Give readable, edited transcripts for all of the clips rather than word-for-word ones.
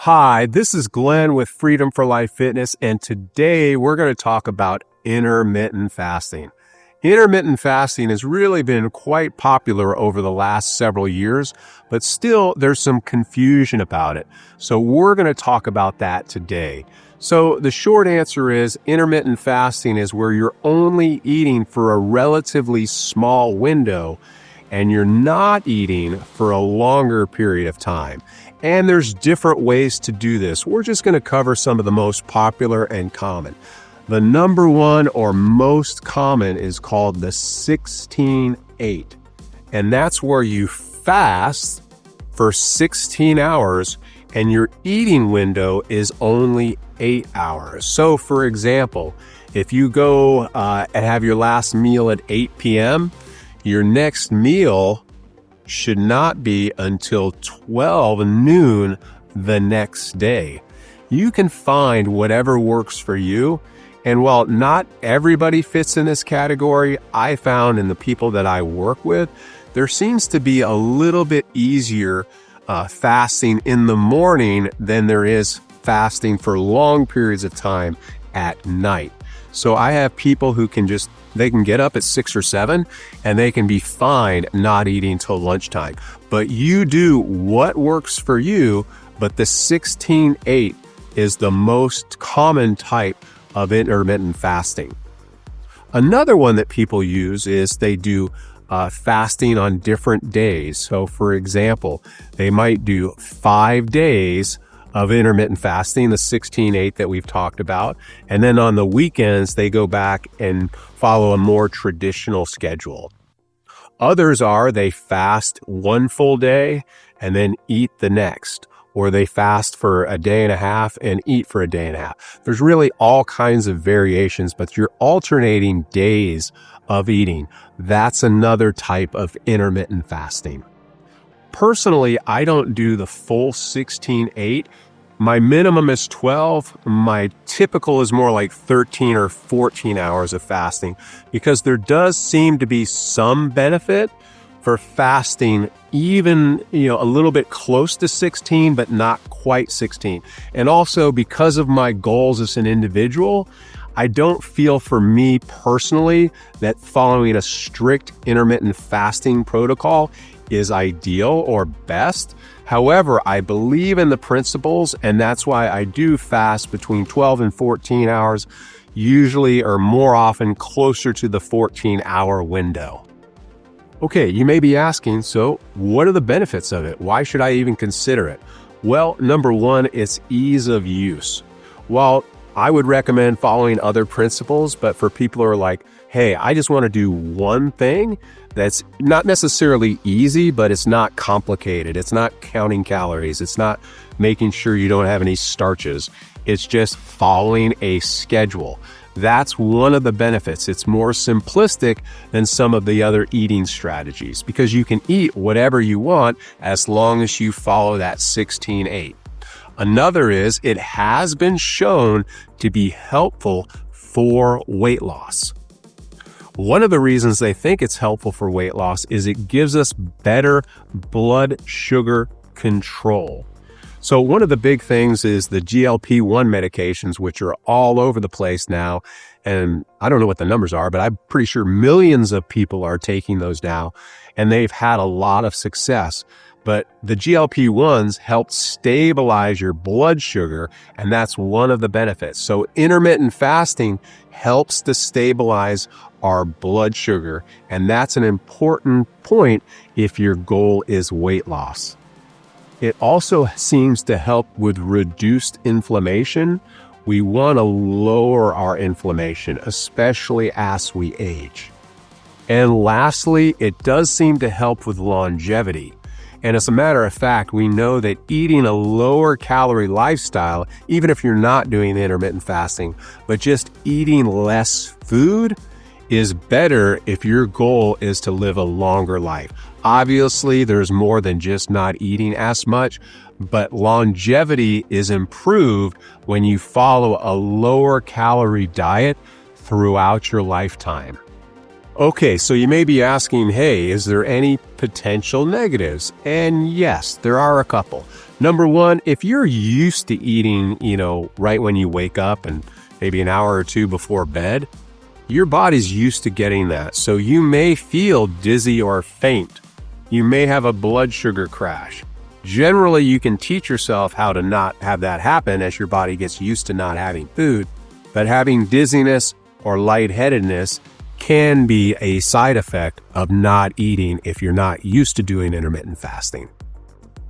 Hi, this is Glenn with Freedom for Life Fitness, and today we're going to talk about intermittent fasting. Intermittent fasting has really been quite popular over the last several years, but still there's some confusion about it. So we're going to talk about that today. So the short answer is intermittent fasting is where you're only eating for a relatively small window and you're not eating for a longer period of time. And there's different ways to do this. We're just going to cover some of the most popular and common. The number one or most common is called the 16-8. And that's where you fast for 16 hours and your eating window is only 8 hours. So for example, if you go and have your last meal at 8 p.m., your next meal should not be until 12 noon the next day. You can find whatever works for you. And while not everybody fits in this category, I found in the people that I work with, there seems to be a little bit easier fasting in the morning than there is fasting for long periods of time at night. So I have people who they can get up at 6 or 7 and they can be fine not eating till lunchtime. But you do what works for you, but the 16-8 is the most common type of intermittent fasting. Another one that people use is they do fasting on different days. So for example, they might do 5 days of intermittent fasting, the 16-8 that we've talked about. And then on the weekends, they go back and follow a more traditional schedule. Others they fast one full day and then eat the next, or they fast for a day and a half and eat for a day and a half. There's really all kinds of variations, but you're alternating days of eating. That's another type of intermittent fasting. Personally, I don't do the full 16-8. My minimum is 12. My typical is more like 13 or 14 hours of fasting because there does seem to be some benefit for fasting even, a little bit close to 16, but not quite 16. And also because of my goals as an individual, I don't feel for me personally that following a strict intermittent fasting protocol is ideal or best. However, I believe in the principles, and that's why I do fast between 12 and 14 hours, usually or more often closer to the 14-hour window. Okay, you may be asking, so what are the benefits of it? Why should I even consider it? Well, number one, it's ease of use. While I would recommend following other principles, but for people who are like, hey, I just want to do one thing that's not necessarily easy, but it's not complicated. It's not counting calories. It's not making sure you don't have any starches. It's just following a schedule. That's one of the benefits. It's more simplistic than some of the other eating strategies because you can eat whatever you want as long as you follow that 16-8. Another is it has been shown to be helpful for weight loss. One of the reasons they think it's helpful for weight loss is it gives us better blood sugar control. So one of the big things is the GLP-1 medications, which are all over the place now. And I don't know what the numbers are, but I'm pretty sure millions of people are taking those now, and they've had a lot of success. But the GLP-1s help stabilize your blood sugar, and that's one of the benefits. So intermittent fasting helps to stabilize our blood sugar, and that's an important point if your goal is weight loss. It also seems to help with reduced inflammation. We want to lower our inflammation, especially as we age. And lastly, it does seem to help with longevity. And as a matter of fact, we know that eating a lower calorie lifestyle, even if you're not doing the intermittent fasting, but just eating less food is better if your goal is to live a longer life. Obviously, there's more than just not eating as much, but longevity is improved when you follow a lower calorie diet throughout your lifetime. Okay, so you may be asking, hey, is there any potential negatives? And yes, there are a couple. Number one, if you're used to eating, right when you wake up and maybe an hour or two before bed, your body's used to getting that. So you may feel dizzy or faint. You may have a blood sugar crash. Generally, you can teach yourself how to not have that happen as your body gets used to not having food, but having dizziness or lightheadedness can be a side effect of not eating if you're not used to doing intermittent fasting.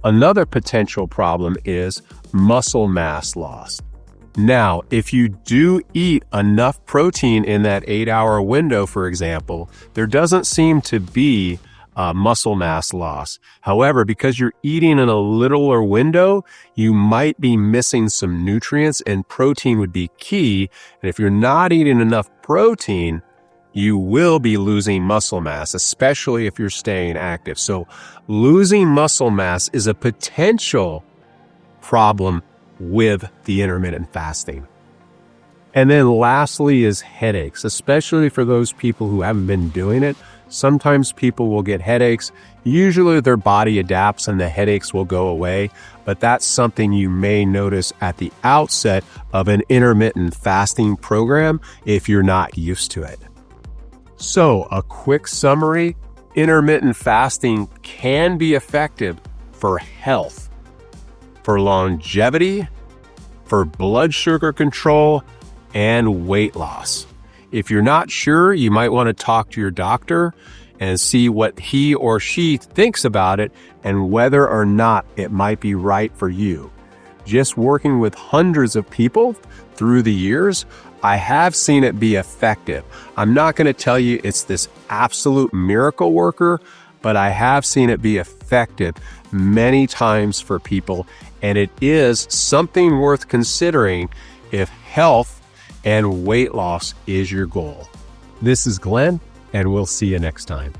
Another potential problem is muscle mass loss. Now, if you do eat enough protein in that 8-hour window, for example, there doesn't seem to be muscle mass loss. However, because you're eating in a littler window, you might be missing some nutrients, and protein would be key. And if you're not eating enough protein, you will be losing muscle mass, especially if you're staying active. So losing muscle mass is a potential problem with the intermittent fasting. And then lastly is headaches, especially for those people who haven't been doing it. Sometimes people will get headaches. Usually their body adapts and the headaches will go away, but that's something you may notice at the outset of an intermittent fasting program if you're not used to it. So, a quick summary, intermittent fasting can be effective for health, for longevity, for blood sugar control, and weight loss. If you're not sure, you might want to talk to your doctor and see what he or she thinks about it and whether or not it might be right for you. Just working with hundreds of people through the years, I have seen it be effective. I'm not going to tell you it's this absolute miracle worker, but I have seen it be effective many times for people, and it is something worth considering if health and weight loss is your goal. This is Glenn, and we'll see you next time.